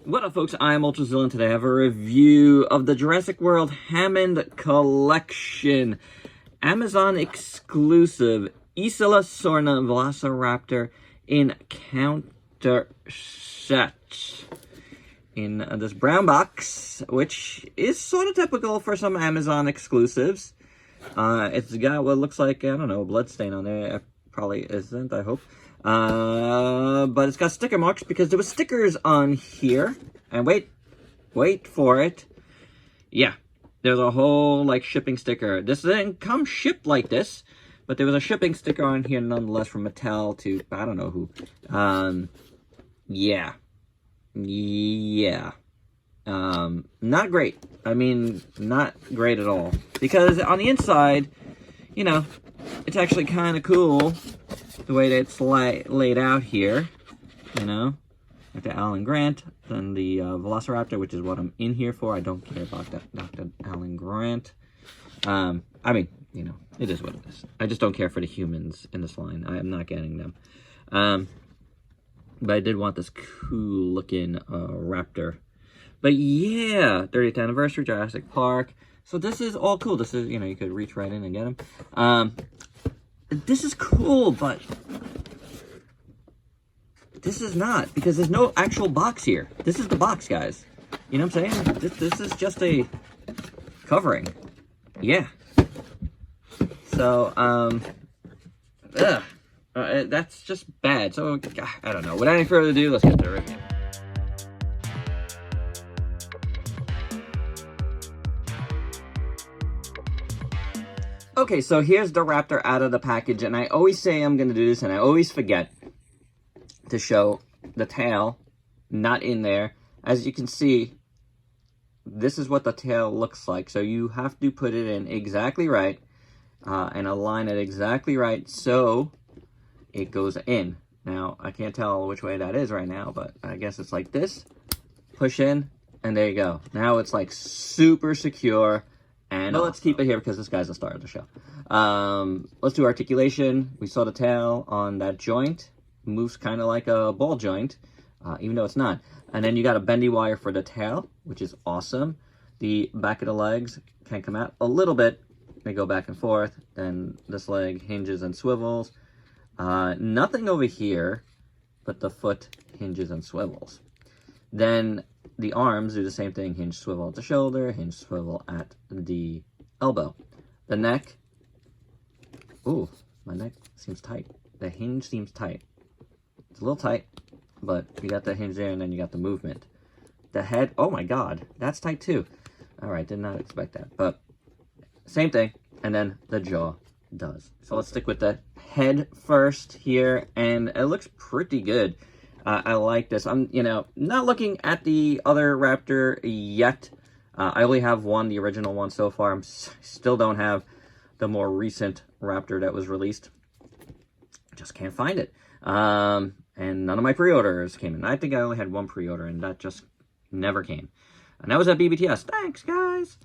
What up, folks? I'm ultrazillatoys. Today I have a review of the Jurassic World Hammond collection. Amazon exclusive ISLA SORNA VELOCIRAPTOR in counter set. In this brown box, which is sort of typical for some Amazon exclusives. It's got what looks like, I don't know, a blood stain on there. It probably isn't, I hope. But it's got sticker marks because there were stickers on here. And wait for it. Yeah, there's a whole, like, shipping sticker. This didn't come shipped like this, but there was a shipping sticker on here nonetheless from Mattel to, I don't know who. Yeah. Not great. I mean, not great at all. Because on the inside, you know, it's actually kind of cool the way that it's laid out here, you know, like the Alan Grant and the Velociraptor, which is what I'm in here for. I don't care about that Dr. Alan Grant. I mean, you know, it is what it is. I just don't care for the humans in this line. I am not getting them. But I did want this cool looking raptor. But yeah, 30th anniversary, Jurassic Park. So this is all cool. This is, you know, you could reach right in and get them. This is cool, but this is not, because there's no actual box here. This is the box, guys. You know what I'm saying? This is just a covering. Yeah. So, that's just bad. So, I don't know. Without any further ado, let's get to the review. Okay, so here's the Raptor out of the package, and I always say I'm going to do this, and I always forget to show the tail not in there. As you can see, this is what the tail looks like, so you have to put it in exactly right and align it exactly right so it goes in. Now, I can't tell which way that is right now, but I guess it's like this. Push in, and there you go. Now it's like super secure. And let's keep it here because this guy's the star of the show. Let's do articulation. We saw the tail on that joint. Moves kind of like a ball joint, even though it's not. And then you got a bendy wire for the tail, which is awesome. The back of the legs can come out a little bit. They go back and forth. Then this leg hinges and swivels. Nothing over here, but the foot hinges and swivels. Then the arms do the same thing. Hinge, swivel at the shoulder, hinge, swivel at the elbow. The neck, ooh, my neck seems tight. The hinge seems tight. It's a little tight, but you got the hinge there and then you got the movement. The head, oh my God, that's tight too. All right, did not expect that, but same thing. And then the jaw does. So let's stick with the head first here, and it looks pretty good. I like this. I'm, you know, not looking at the other Raptor yet. I only have one, the original one so far. Still don't have the more recent Raptor that was released. Just can't find it. And none of my pre-orders came in. I think I only had one pre-order, and that just never came. And that was at BBTS. Thanks, guys.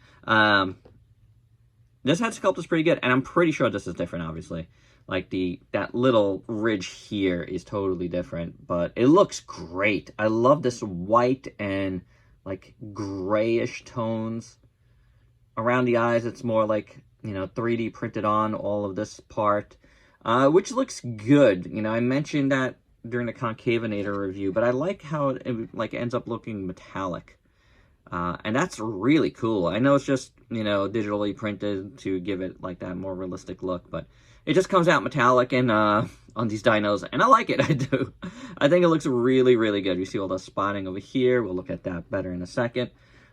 This head sculpt is pretty good, and I'm pretty sure this is different, obviously. Like, that little ridge here is totally different, but it looks great. I love this white and, like, grayish tones. Around the eyes, it's more like, you know, 3D printed on all of this part, which looks good. You know, I mentioned that during the Concavinator review, but I like how it like, ends up looking metallic. And that's really cool. I know it's just, you know, digitally printed to give it, like, that more realistic look, but it just comes out metallic and on these dinos, and I like it. I do. I think it looks really, really good. You see all the spotting over here. We'll look at that better in a second.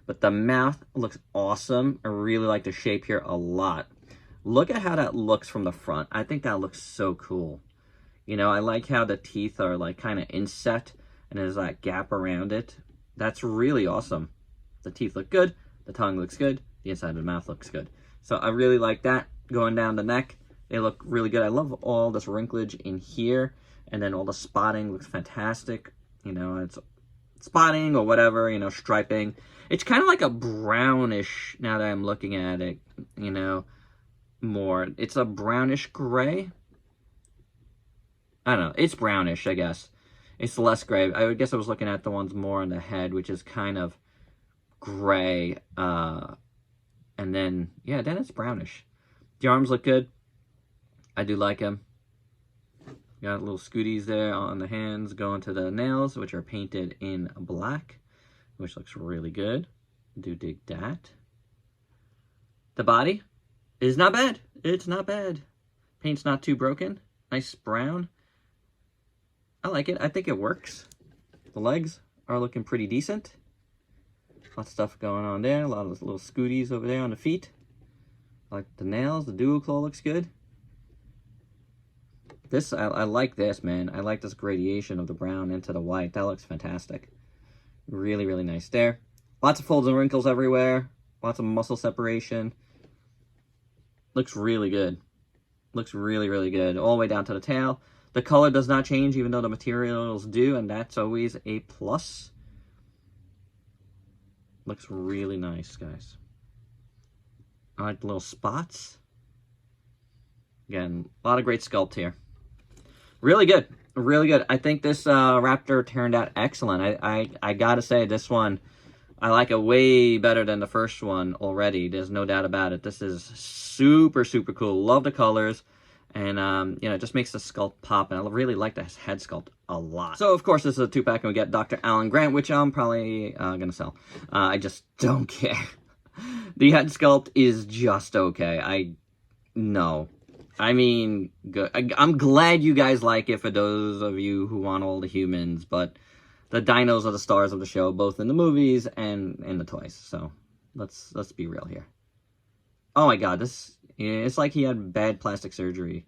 But the mouth looks awesome. I really like the shape here a lot. Look at how that looks from the front. I think that looks so cool. You know, I like how the teeth are, like, kind of inset, and there's that gap around it. That's really awesome. The teeth look good. The tongue looks good. The inside of the mouth looks good. So I really like that. Going down the neck, they look really good. I love all this wrinklage in here, and then all the spotting looks fantastic. You know, it's spotting or whatever, you know, striping. It's kind of like a brownish, now that I'm looking at it, you know, more. It's a brownish gray. I don't know. It's brownish, I guess. It's less gray. I guess I was looking at the ones more on the head, which is kind of gray. And then, yeah, then it's brownish. The arms look good. I do like them. Got little scooties there on the hands going to the nails, which are painted in black, which looks really good. Do dig that. The body is not bad. It's not bad. Paint's not too broken. Nice brown. I like it. I think it works. The legs are looking pretty decent. Lots of stuff going on there. A lot of those little scooties over there on the feet. I like the nails. The dual claw looks good. This, I like this, man. I like this gradation of the brown into the white. That looks fantastic. Really, really nice there. Lots of folds and wrinkles everywhere. Lots of muscle separation. Looks really good. Looks really, really good. All the way down to the tail. The color does not change, even though the materials do, and that's always a plus. Looks really nice, guys. I like the little spots. Again, a lot of great sculpt here. Really good. Really good. I think this Raptor turned out excellent. I gotta say, this one, I like it way better than the first one already. There's no doubt about it. This is super, super cool. Love the colors. And, you know, it just makes the sculpt pop. And I really like the head sculpt a lot. So, of course, this is a 2-pack. And we get Dr. Alan Grant, which I'm probably going to sell. I just don't care. The head sculpt is just okay. No. I mean, good. I'm glad you guys like it, for those of you who want all the humans. But the dinos are the stars of the show, both in the movies and in the toys. So, let's be real here. Oh, my God. It's like he had bad plastic surgery.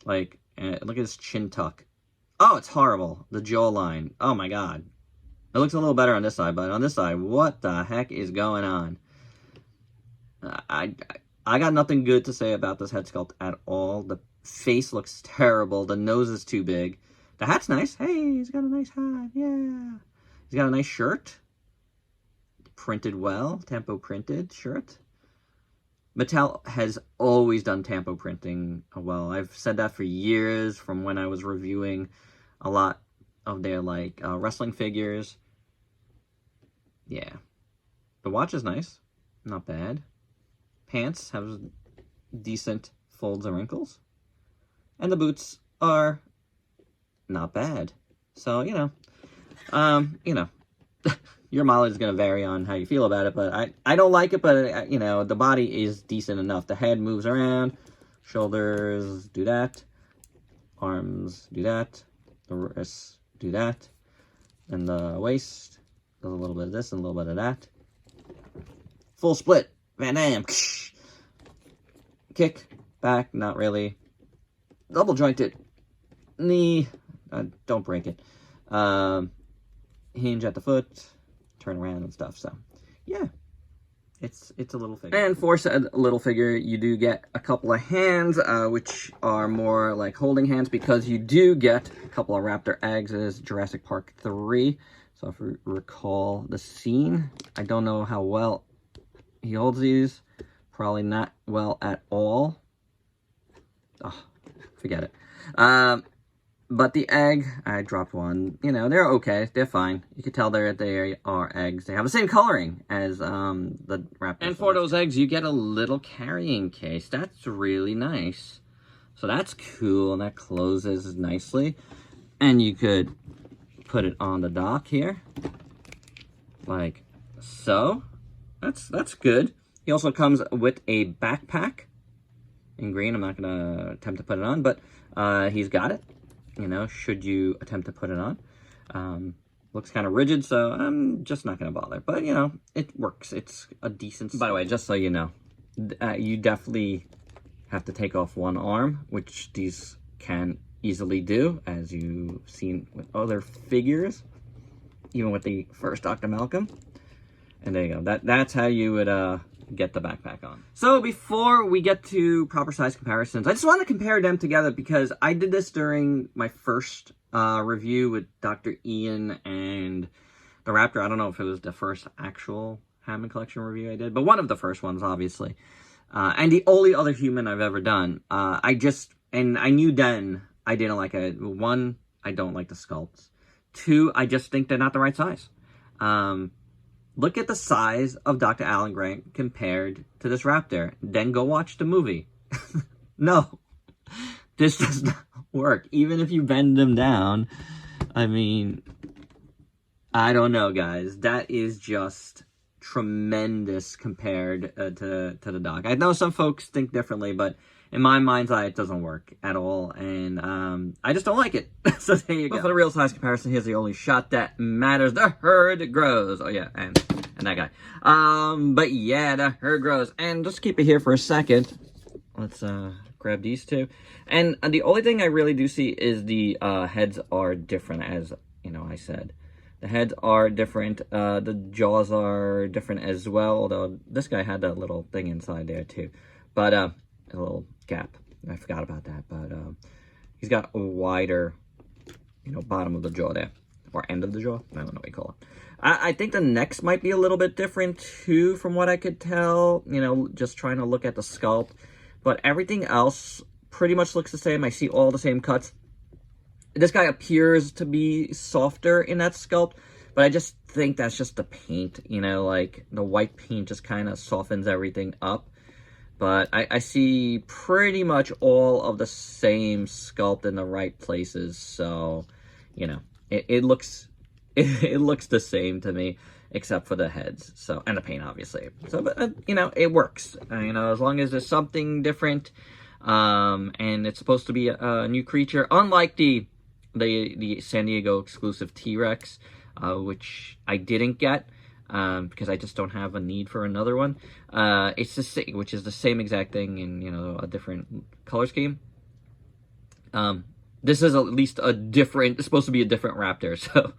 Like, look at his chin tuck. Oh, it's horrible. The jawline. Oh, my God. It looks a little better on this side, but on this side, what the heck is going on? I got nothing good to say about this head sculpt at all. The face looks terrible. The nose is too big. The hat's nice. Hey, he's got a nice hat. Yeah. He's got a nice shirt. Printed well. Tempo printed shirt. Mattel has always done tampo printing well. I've said that for years, from when I was reviewing a lot of their, like, wrestling figures. Yeah. The watch is nice. Not bad. Pants have decent folds and wrinkles. And the boots are not bad. So, you know. Your mileage is going to vary on how you feel about it, but I don't like it, but, you know, the body is decent enough. The head moves around, shoulders do that, arms do that, the wrists do that, and the waist does a little bit of this and a little bit of that. Full split, Van Damme, kick, back, not really, double jointed, knee, don't break it, hinge at the foot, turn around and stuff. So yeah, it's a little figure. And for said little figure, you do get a couple of hands, which are more like holding hands, because you do get a couple of raptor eggs as Jurassic Park 3. So if you recall the scene, I don't know how well he holds these. Probably not well at all. Oh, forget it. But the egg, I dropped one. You know, they're okay. They're fine. You can tell they are eggs. They have the same coloring as the Raptor. And for those eggs, you get a little carrying case. That's really nice. So that's cool, and that closes nicely. And you could put it on the dock here, like so. That's good. He also comes with a backpack in green. I'm not gonna attempt to put it on, but he's got it. You know, should you attempt to put it on. Looks kind of rigid, so I'm just not going to bother. But, you know, it works. It's a decent... By the way, just so you know, you definitely have to take off one arm, which these can easily do, as you've seen with other figures, even with the first Dr. Malcolm. And there you go. That's how you would get the backpack on. So before we get to proper size comparisons, I just want to compare them together, because I did this during my first review with Dr. Ian and the Raptor. I don't know if it was the first actual Hammond Collection review I did, but one of the first ones, obviously. And the only other human I've ever done. And I knew then I didn't like it. One, I don't like the sculpts. 2, I just think they're not the right size. Look at the size of Dr. Alan Grant compared to this raptor. Then go watch the movie. No, this does not work. Even if you bend them down, I mean, I don't know, guys. That is just tremendous compared to the dog. I know some folks think differently, but in my mind's eye, it doesn't work at all, and I just don't like it. So there you go. Well, for the real size comparison, here's the only shot that matters. The herd grows. Oh yeah, and that guy. But yeah, the herd grows. And just keep it here for a second. Let's grab these two. And the only thing I really do see is the heads are different, as you know I said. The heads are different. The jaws are different as well, although this guy had that little thing inside there too. But a little gap. I forgot about that. But he's got a wider, you know, bottom of the jaw there. Or end of the jaw. I don't know what you call it. I think the necks might be a little bit different too, from what I could tell. You know, just trying to look at the sculpt. But everything else pretty much looks the same. I see all the same cuts. This guy appears to be softer in that sculpt, but I just think that's just the paint, you know, like the white paint just kind of softens everything up. But I see pretty much all of the same sculpt in the right places, so, you know, it looks the same to me, except for the heads, so, and the paint, obviously. So, but, you know, it works, you know, as long as there's something different, and it's supposed to be a new creature, unlike the San Diego exclusive T-Rex, which I didn't get, because I just don't have a need for another one. It's the same, which is the same exact thing in, you know, a different color scheme. This is at least a different, it's supposed to be a different raptor, so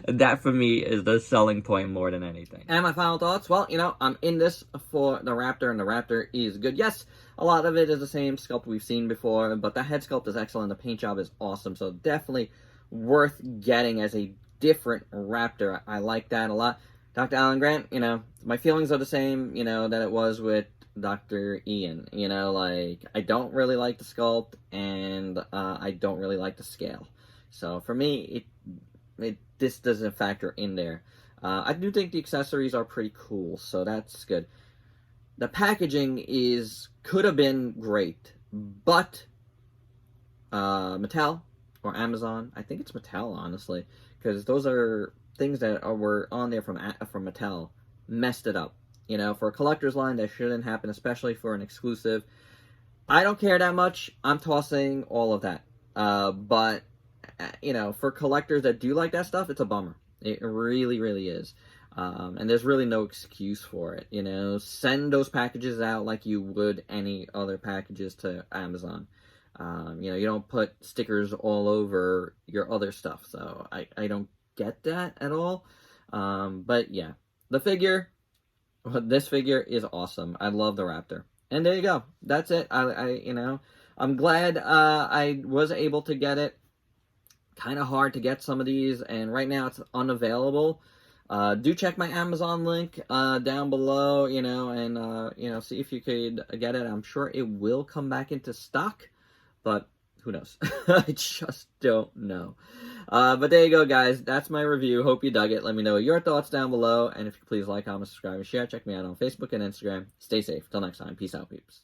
that for me is the selling point more than anything. And my final thoughts, well, you know, I'm in this for the raptor, and the raptor is good. Yes, a lot of it is the same sculpt we've seen before, but the head sculpt is excellent, the paint job is awesome, so definitely worth getting as a different raptor. I like that a lot. Dr. Alan Grant, you know, my feelings are the same, you know, that it was with Dr. Ian. You know, like, I don't really like the sculpt, and I don't really like the scale. So for me, this doesn't factor in there. I do think the accessories are pretty cool, so that's good. The packaging could have been great, but Mattel or Amazon, I think it's Mattel, honestly, because those are things that were on there from Mattel, messed it up. You know, for a collector's line, that shouldn't happen, especially for an exclusive. I don't care that much. I'm tossing all of that. But, you know, for collectors that do like that stuff, it's a bummer. It really, really is. And there's really no excuse for it, you know. Send those packages out like you would any other packages to Amazon. You know, you don't put stickers all over your other stuff, so I don't get that at all. But yeah, this figure is awesome. I love the Raptor. And there you go. That's it. You know, I'm glad I was able to get it. Kind of hard to get some of these, and right now it's unavailable. Do check my Amazon link down below, you know, and you know, see if you could get it. I'm sure it will come back into stock, but who knows? I just don't know. But there you go, guys. That's my review. Hope you dug it. Let me know your thoughts down below, and if you could please like, comment, subscribe, and share. Check me out on Facebook and Instagram. Stay safe. Till next time. Peace out, peeps.